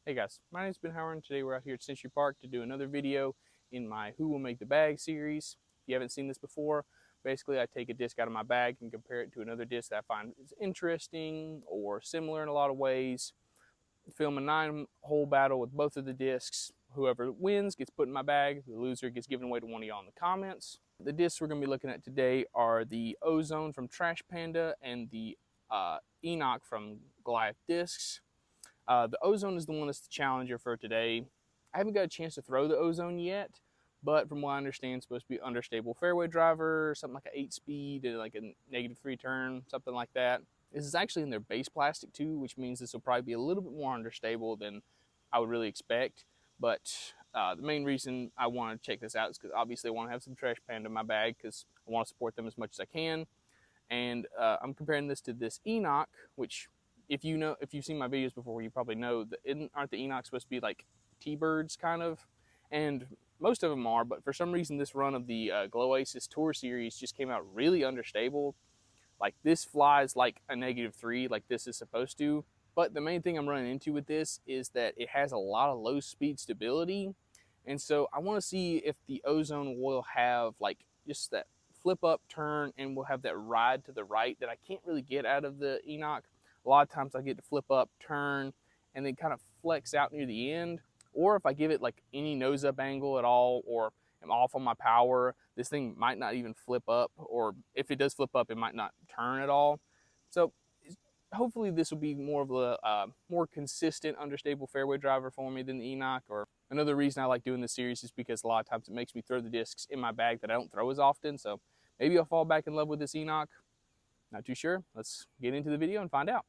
Hey guys, my name's Ben Howard, and today we're out here at Century Park to do another video in my Who Will Make the Bag series. If you haven't seen this before, basically I take a disc out of my bag and compare it to another disc that I find is interesting or similar in a lot of ways. Film a 9-hole battle with both of the discs. Whoever wins gets put in my bag. The loser gets given away to one of y'all in the comments. The discs we're going to be looking at today are the Ozone from Panda and the Enoch from Goliath discs. The Ozone is the one that's the challenger for today. I haven't got a chance to throw the Ozone yet, but from what I understand, it's supposed to be understable fairway driver, something like an 8-speed, like a -3 turn, something like that. This is actually in their base plastic too, which means this will probably be a little bit more understable than I would really expect. But the main reason I want to check this out is because obviously I want to have some Trash Panda in my bag because I want to support them as much as I can. And I'm comparing this to this Enoch, which if you've seen my videos before, you probably know that aren't the Enoch supposed to be like T-birds kind of? And most of them are, but for some reason this run of the Goliath Tour series just came out really understable. Like this flies like a -3, like this is supposed to. But the main thing I'm running into with this is that it has a lot of low speed stability. And so I want to see if the Ozone will have like just that flip up turn and will have that ride to the right that I can't really get out of the Enoch. A lot of times I get to flip up, turn, and then kind of flex out near the end. Or if I give it like any nose up angle at all, or I'm off on my power, this thing might not even flip up, or if it does flip up, it might not turn at all. So hopefully this will be more of a more consistent, understable fairway driver for me than the Enoch. Or another reason I like doing this series is because a lot of times it makes me throw the discs in my bag that I don't throw as often. So maybe I'll fall back in love with this Enoch. Not too sure. Let's get into the video and find out.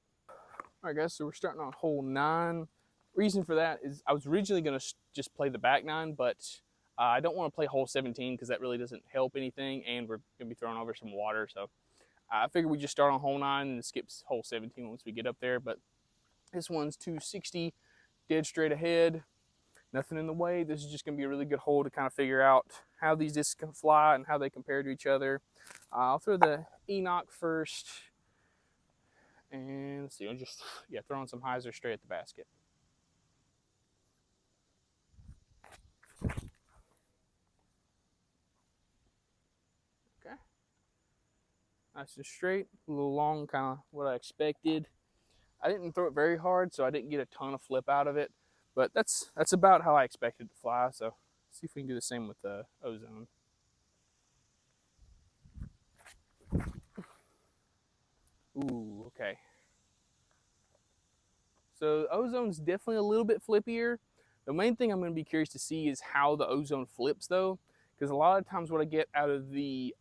All right, guys, so we're starting on hole 9. Reason for that is I was originally going to just play the back 9, but I don't want to play hole 17 because that really doesn't help anything, and we're going to be throwing over some water. So I figured we just start on hole 9 and skip hole 17 once we get up there. But this one's 260, dead straight ahead, nothing in the way. This is just going to be a really good hole to kind of figure out how these discs can fly and how they compare to each other. I'll throw the Enoch first. And let's see, I'm just throwing some hyzer straight at the basket. Okay. Nice and straight, a little long, kind of what I expected. I didn't throw it very hard, so I didn't get a ton of flip out of it, but that's about how I expected it to fly. So let's see if we can do the same with the Ozone. Ooh, okay. So the Ozone's definitely a little bit flippier. The main thing I'm going to be curious to see is how the Ozone flips though, because a lot of times what I get out of the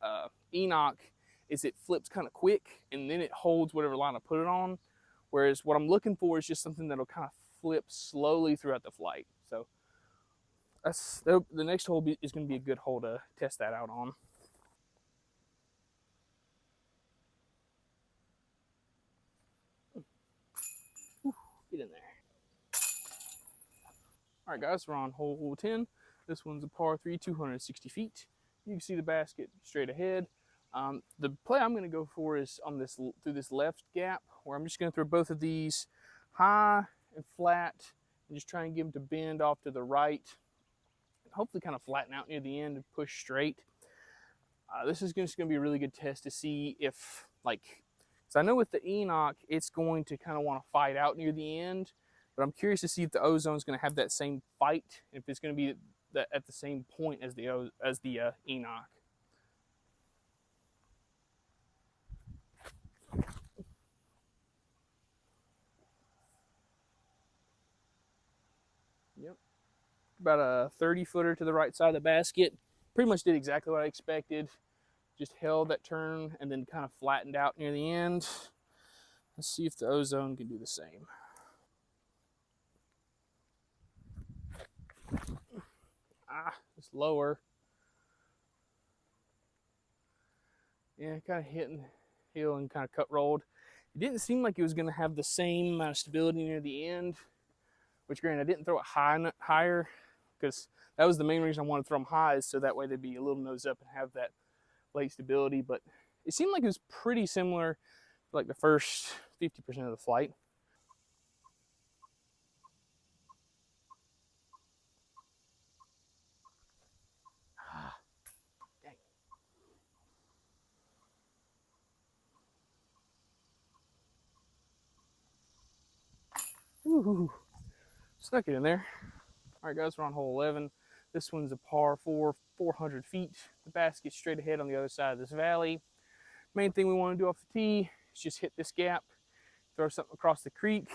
Enoch is it flips kind of quick and then it holds whatever line I put it on. Whereas what I'm looking for is just something that'll kind of flip slowly throughout the flight. So that's the next hole is going to be a good hole to test that out on. Get in there. All right, guys, we're on hole 10. This one's a par 3, 260 feet. You can see the basket straight ahead. The play I'm going to go for is on this through this left gap, where I'm just going to throw both of these high and flat, and just try and get them to bend off to the right, and hopefully kind of flatten out near the end and push straight. This is just going to be a really good test to see if, like, because I know with the Enoch, it's going to kind of want to fight out near the end. But I'm curious to see if the Ozone is going to have that same fight, if it's going to be at the same point as the Enoch. Yep. About a 30-footer to the right side of the basket. Pretty much did exactly what I expected. Just held that turn and then kind of flattened out near the end. Let's see if the Ozone can do the same. It's lower. Yeah, kind of hitting the heel and kind of cut rolled. It didn't seem like it was going to have the same amount of stability near the end, which granted, I didn't throw it higher because that was the main reason I wanted to throw them high, so that way they'd be a little nose up and have that late stability. But it seemed like it was pretty similar to like the first 50% of the flight. Woo, snuck it in there. All right, guys, we're on hole 11. This one's a par 4, 400 feet. The basket's straight ahead on the other side of this valley. Main thing we want to do off the tee is just hit this gap, throw something across the creek,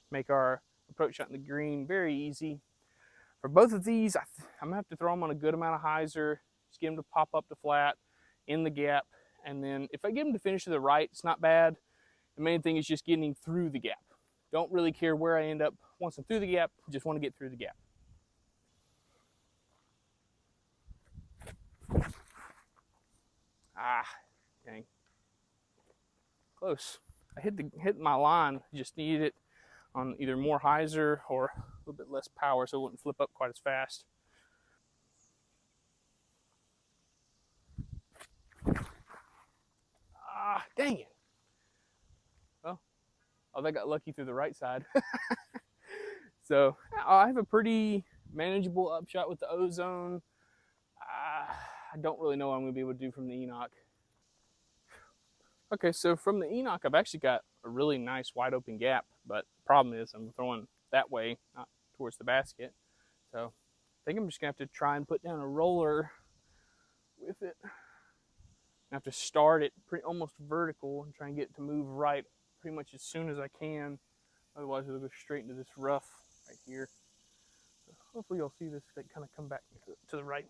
make our approach shot in the green very easy. For both of these, I'm going to have to throw them on a good amount of hyzer, just get them to pop up the flat in the gap. And then if I get them to finish to the right, it's not bad. The main thing is just getting through the gap. Don't really care where I end up once I'm through the gap, just want to get through the gap. Ah, dang. Close. I hit my line, just needed it on either more hyzer or a little bit less power so it wouldn't flip up quite as fast. Ah, dang it. Well, I got lucky through the right side. So I have a pretty manageable upshot with the Ozone. I don't really know what I'm going to be able to do from the Enoch. Okay, so from the Enoch, I've actually got a really nice wide open gap, but the problem is I'm throwing that way, not towards the basket. So I think I'm just going to have to try and put down a roller with it. I have to start it almost vertical and try and get it to move right pretty much as soon as I can. Otherwise, it'll go straight into this rough right here. So hopefully you'll see this kind of come back to the right.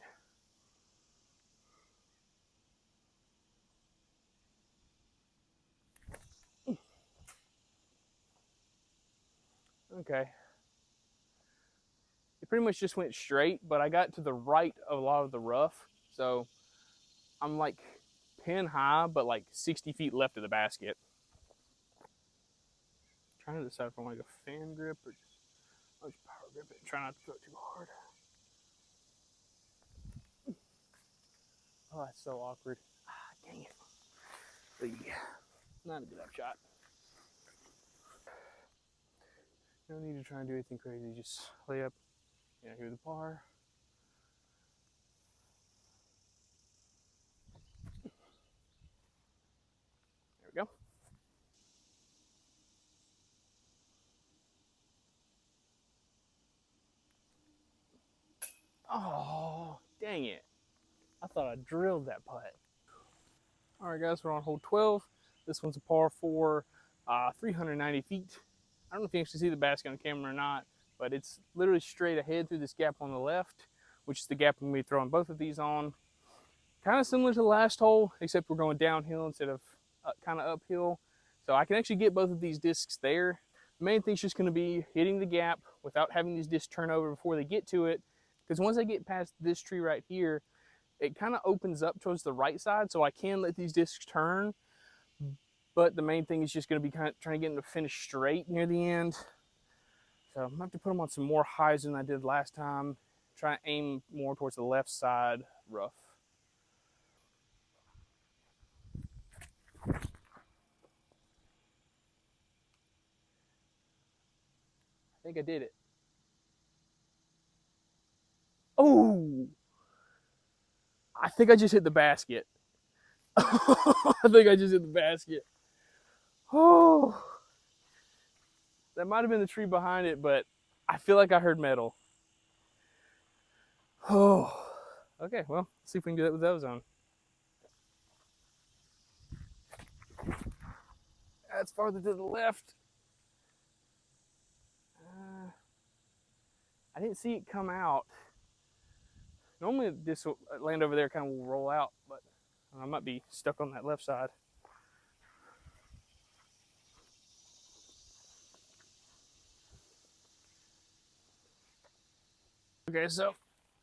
Okay. It pretty much just went straight, but I got to the right of a lot of the rough. So I'm like pin high, but like 60 feet left of the basket. I'm trying to decide if I want to go fan grip or just power grip it and try not to throw it too hard. Oh, that's so awkward. Ah, dang it. Not a good upshot. No need to try and do anything crazy. Just lay up, here the par. There we go. Oh, dang it. I thought I drilled that putt. All right, guys, we're on hole 12. This one's a par 4, 390 feet. I don't know if you actually see the basket on camera or not, but it's literally straight ahead through this gap on the left, which is the gap I'm going to be throwing both of these on. Kind of similar to the last hole, except we're going downhill instead of kind of uphill. So I can actually get both of these discs there. The main thing is just going to be hitting the gap without having these discs turn over before they get to it. Because once I get past this tree right here, it kind of opens up towards the right side, so I can let these discs turn. But the main thing is just going to be kind of trying to get them to finish straight near the end. So I'm going to have to put them on some more highs than I did last time. Try to aim more towards the left side rough. I think I did it. Oh! I think I just hit the basket. I think I just hit the basket. Oh! That might have been the tree behind it, but I feel like I heard metal. Oh. Okay, well, let's see if we can do that with Ozone. That's farther to the left. I didn't see it come out. Normally this will land over there, kind of will roll out, but I might be stuck on that left side. Okay, so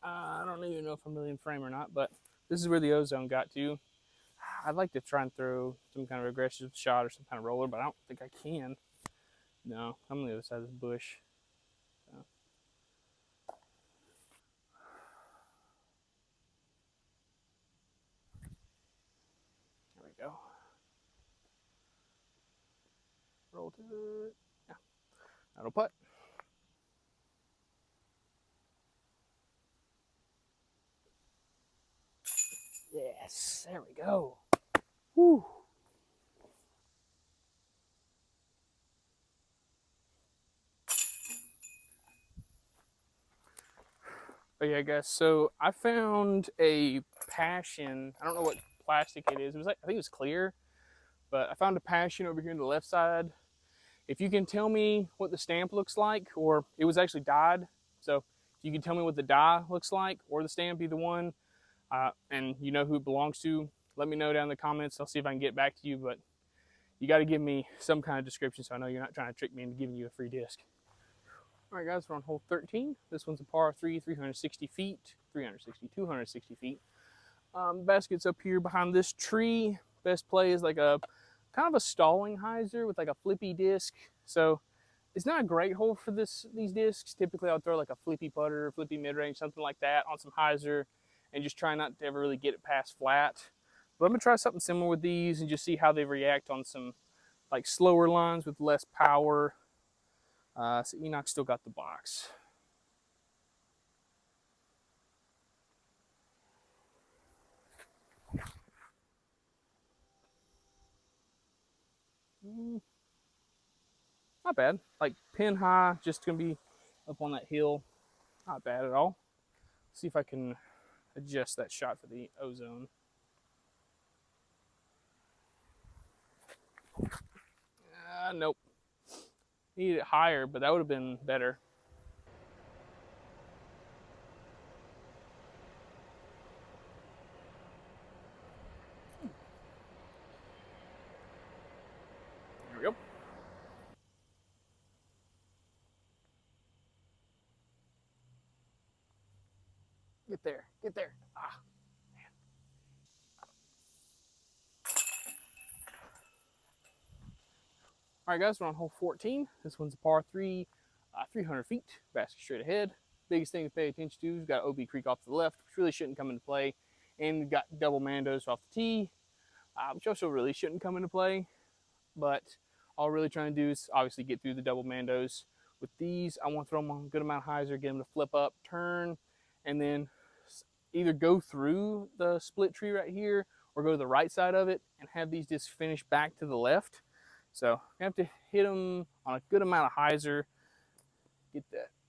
I don't even know if I'm really in frame or not, but this is where the Ozone got to. I'd like to try and throw some kind of aggressive shot or some kind of roller, but I don't think I can. No, I'm on the other side of this bush. So. There we go. Roll to it. Yeah, that'll putt. Yes, there we go. Woo. Oh yeah, guys. So I found a Passion. I don't know what plastic it is. It was like, I think it was clear, but I found a Passion over here on the left side. If you can tell me what the stamp looks like, or it was actually dyed, so if you can tell me what the dye looks like or the stamp, either one, and you know who it belongs to, let me know down in the comments. I'll see if I can get back to you, but you got to give me some kind of description so I know you're not trying to trick me into giving you a free disc. All right, guys, we're on hole 13. This one's a par 3, 360 feet, 260 feet. Basket's up here behind this tree. Best play is like a kind of a stalling hyzer with like a flippy disc. So it's not a great hole for these discs. Typically, I'll throw like a flippy putter, flippy mid-range, something like that on some hyzer, and just try not to ever really get it past flat. But I'm gonna try something similar with these and just see how they react on some like slower lines with less power. So Enoch still got the box. Not bad. Like pin high, just gonna be up on that hill. Not bad at all. See if I can adjust that shot for the Ozone. Nope. Need it higher, but that would have been better. There we go. Get there. Get there. Ah. All right, guys, we're on hole 14. This one's a par 3, 300 feet, basket straight ahead. Biggest thing to pay attention to is we've got OB Creek off to the left, which really shouldn't come into play. And we've got double Mandos off the tee, which also really shouldn't come into play. But all we're really trying to do is obviously get through the double Mandos. With these, I want to throw them on a good amount of hyzer, get them to flip up, turn, and then either go through the split tree right here or go to the right side of it and have these just finish back to the left. So you have to hit them on a good amount of hyzer,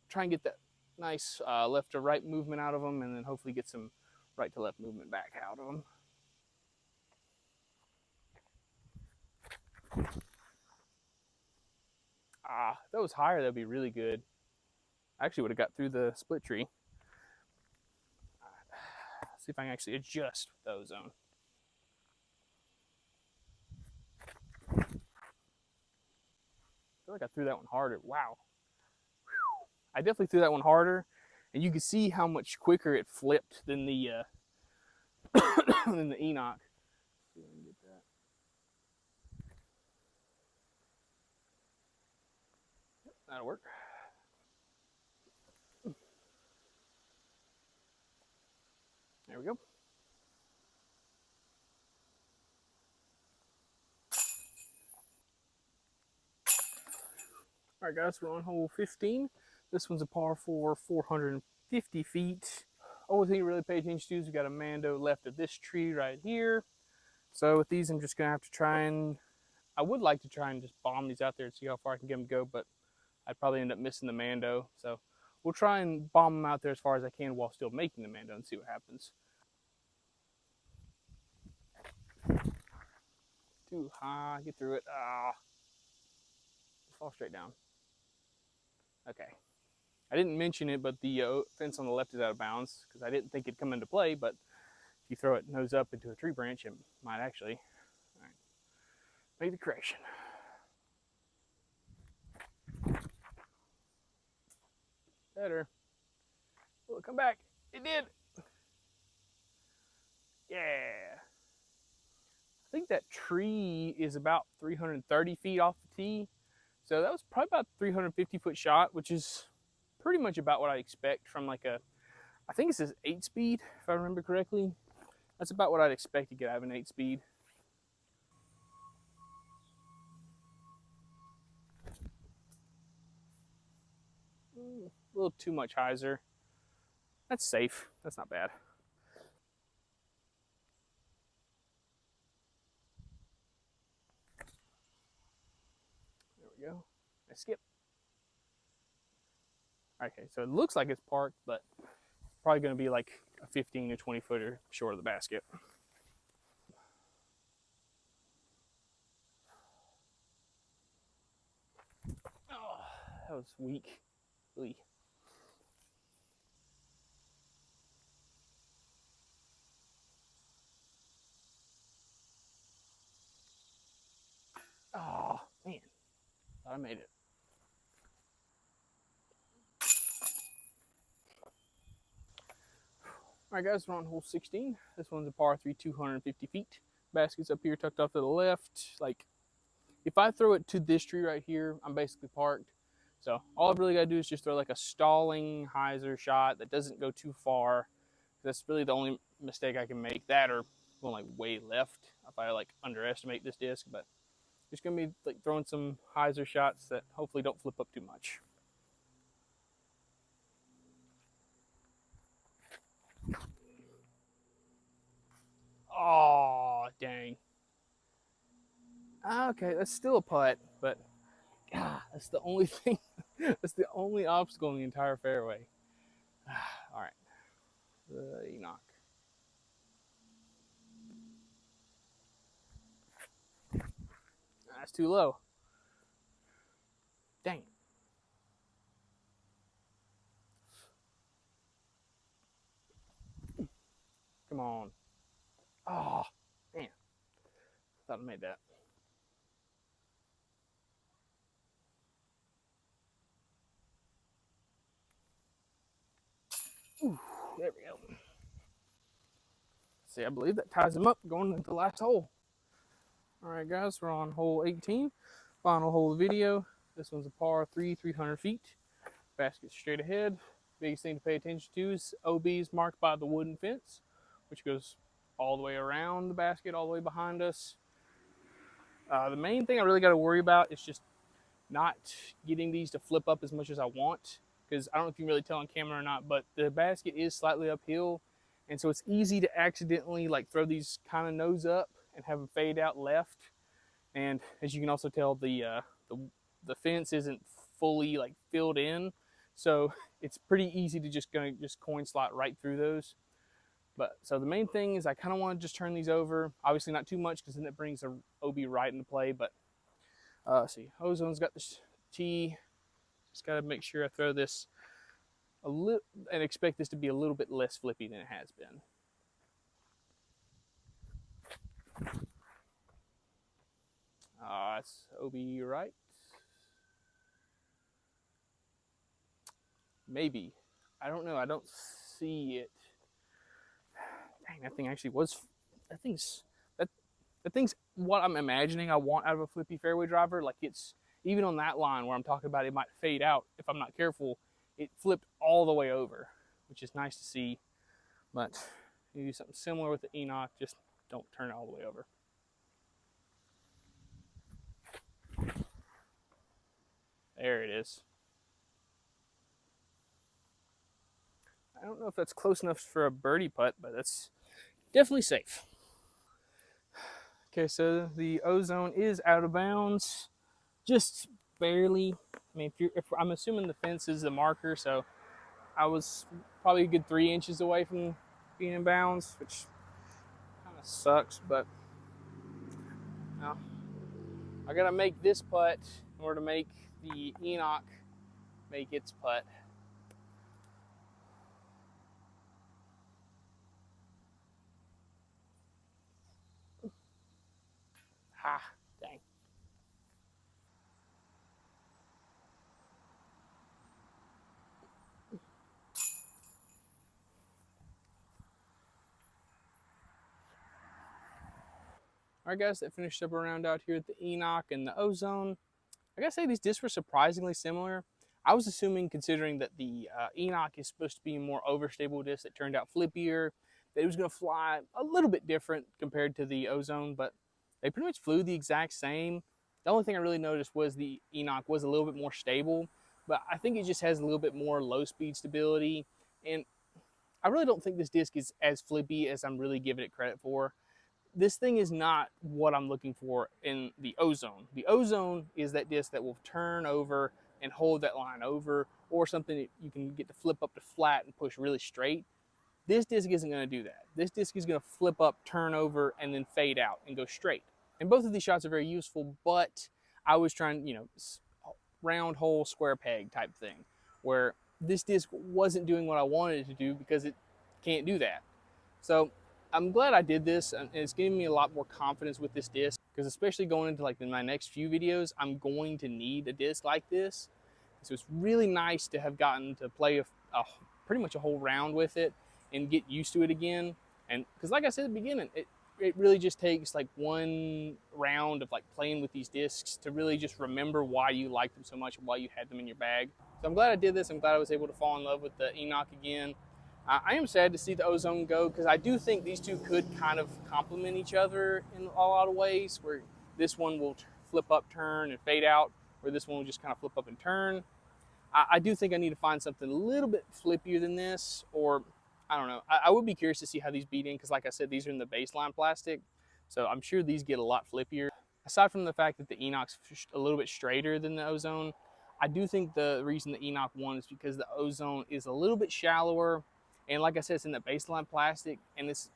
try and get that nice left to right movement out of them, and then hopefully get some right to left movement back out of them. If that was higher, that'd be really good. I actually would have got through the split tree. See if I can actually adjust with the Ozone. I feel like I threw that one harder. Wow. Whew. I definitely threw that one harder, and you can see how much quicker it flipped than the than the Enoch. See if I can get that. That'll work. There we go. All right, guys, we're on hole 15. This one's a par 4, 450 feet. Only thing you really pay attention to is we got a Mando left of this tree right here. So with these, I'm just gonna have to try and, I would like to try and just bomb these out there and see how far I can get them to go, but I'd probably end up missing the Mando. So we'll try and bomb them out there as far as I can while still making the Mando and see what happens. Too high, get through it. Fall straight down. Okay. I didn't mention it, but the fence on the left is out of bounds because I didn't think it'd come into play, but if you throw it nose up into a tree branch, it might actually. All right. Make the correction. Better. Will it come back? It did. Yeah. I think that tree is about 330 feet off the tee. So that was probably about a 350-foot shot, which is pretty much about what I expect from like a, I think it says 8-speed, if I remember correctly. That's about what I'd expect to get out of an 8-speed. A little too much hyzer. That's safe. That's not bad. There we go. I skip. Okay, so it looks like it's parked, but probably going to be like a 15 to 20 footer short of the basket. Oh, that was weak. Really. Oh, man. Thought I made it. All right, guys, we're on hole 16. This one's a par 3, 250 feet. Basket's up here tucked off to the left. Like, if I throw it to this tree right here, I'm basically parked. So all I've really got to do is just throw like a stalling hyzer shot that doesn't go too far. That's really the only mistake I can make. That or going like way left if I like underestimate this disc. But just gonna be like throwing some hyzer shots that hopefully don't flip up too much. Oh, dang. Okay, that's still a putt, but God, that's the only thing. That's the only obstacle in the entire fairway. All right, the Enoch. That's too low. Dang. Come on. Oh, man. Thought I made that. Ooh, there we go. See, I believe that ties him up going into the last hole. All right, guys, we're on hole 18. Final hole of the video. This one's a par 3, 300 feet. Basket straight ahead. Biggest thing to pay attention to is OBs marked by the wooden fence, which goes all the way around the basket, all the way behind us. The main thing I really got to worry about is just not getting these to flip up as much as I want, because I don't know if you can really tell on camera or not, but the basket is slightly uphill, and so it's easy to accidentally like throw these kind of nose up and have them fade out left. And as you can also tell, the fence isn't fully like filled in, so it's pretty easy to just coin slot right through those. But so the main thing is I kind of want to just turn these over. Obviously not too much, because then it brings the OB right into play. But see, Ozone's got this tee. Just got to make sure I throw this a little and expect this to be a little bit less flippy than it has been. It's OB right. Maybe. I don't know. I don't see it. Dang, that thing actually was. That thing's what I'm imagining I want out of a flippy fairway driver. Like, it's even on that line where I'm talking about it might fade out if I'm not careful. It flipped all the way over, which is nice to see. But you do something similar with the Enoch, just don't turn it all the way over. There it is. I don't know if that's close enough for a birdie putt, but that's definitely safe. Okay, so the Ozone is out of bounds, just barely. I mean, if I'm assuming the fence is the marker, so I was probably a good 3 inches away from being in bounds, which kind of sucks, but no. I gotta make this putt in order to make the Enoch make its putt. Ha, dang. All right, guys, that finished up around out here at the Enoch and the Ozone. I gotta say, these discs were surprisingly similar. I was assuming, considering that the Enoch is supposed to be a more overstable disc that turned out flippier, that it was gonna fly a little bit different compared to the Ozone, but they pretty much flew the exact same. The only thing I really noticed was the Enoch was a little bit more stable, but I think it just has a little bit more low speed stability. And I really don't think this disc is as flippy as I'm really giving it credit for. This thing is not what I'm looking for in the Ozone. The Ozone is that disc that will turn over and hold that line over, or something that you can get to flip up to flat and push really straight. This disc isn't going to do that. This disc is going to flip up, turn over, and then fade out and go straight. And both of these shots are very useful, but I was trying, you know, round hole square peg type thing, where this disc wasn't doing what I wanted it to do because it can't do that. So I'm glad I did this, and it's giving me a lot more confidence with this disc, because especially going into like my next few videos, I'm going to need a disc like this. So it's really nice to have gotten to play pretty much a whole round with it and get used to it again. And because like I said at the beginning, it really just takes like one round of like playing with these discs to really just remember why you like them so much and why you had them in your bag. So I'm glad I did this. I'm glad I was able to fall in love with the Enoch again. I am sad to see the Ozone go, because I do think these two could kind of complement each other in a lot of ways, where this one will flip up, turn, and fade out, where this one will just kind of flip up and turn. I do think I need to find something a little bit flippier than this, or I don't know. I would be curious to see how these beat in, because like I said, these are in the baseline plastic, so I'm sure these get a lot flippier. Aside from the fact that the Enoch's a little bit straighter than the Ozone, I do think the reason the Enoch won is because the Ozone is a little bit shallower, and like I said, it's in the baseline plastic, and this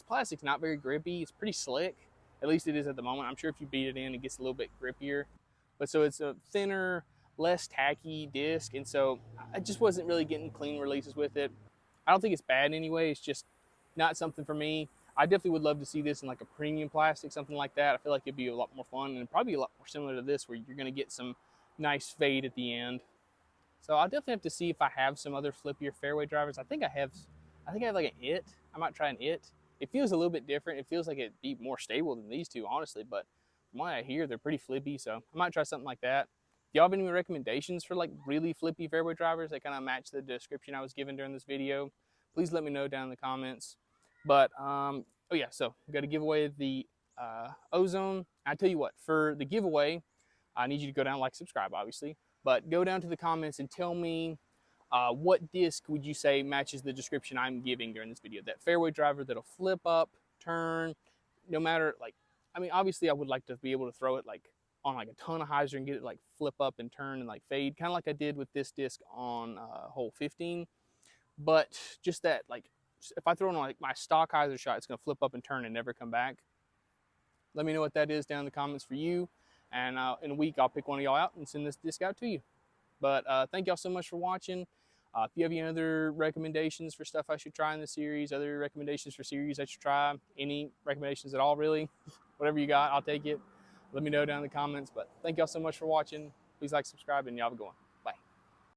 plastic's not very grippy. It's pretty slick, at least it is at the moment. I'm sure if you beat it in, it gets a little bit grippier, but so it's a thinner, less tacky disc, and so I just wasn't really getting clean releases with it. I don't think it's bad anyway, it's just not something for me. I definitely would love to see this in like a premium plastic, something like that. I feel like it'd be a lot more fun, and probably a lot more similar to this, where you're gonna get some nice fade at the end. So I'll definitely have to see if I have some other flippier fairway drivers. I think I have like an It. I might try an It. It feels a little bit different. It feels like it'd be more stable than these two, honestly, but from what I hear, they're pretty flippy, so I might try something like that. Do y'all have any recommendations for like really flippy fairway drivers that kind of match the description I was given during this video? Please let me know down in the comments. But oh yeah, so we got to give away the Ozone. I tell you what, for the giveaway, I need you to go down, like, subscribe, obviously, but go down to the comments and tell me what disc would you say matches the description I'm giving during this video. That fairway driver that'll flip up, turn, no matter, like, I mean, obviously I would like to be able to throw it like on like a ton of hyzer and get it like flip up and turn and like fade, kind of like I did with this disc on hole 15. But just that, like, if I throw in like my stock hyzer shot, it's gonna flip up and turn and never come back. Let me know what that is down in the comments for you, and in a week I'll pick one of y'all out and send this disc out to you. But thank y'all so much for watching. If you have any other recommendations for stuff I should try in the series, other recommendations for series I should try, any recommendations at all, really, whatever you got, I'll take it. Let me know down in the comments. But thank y'all so much for watching. Please like, subscribe, and y'all have a good one.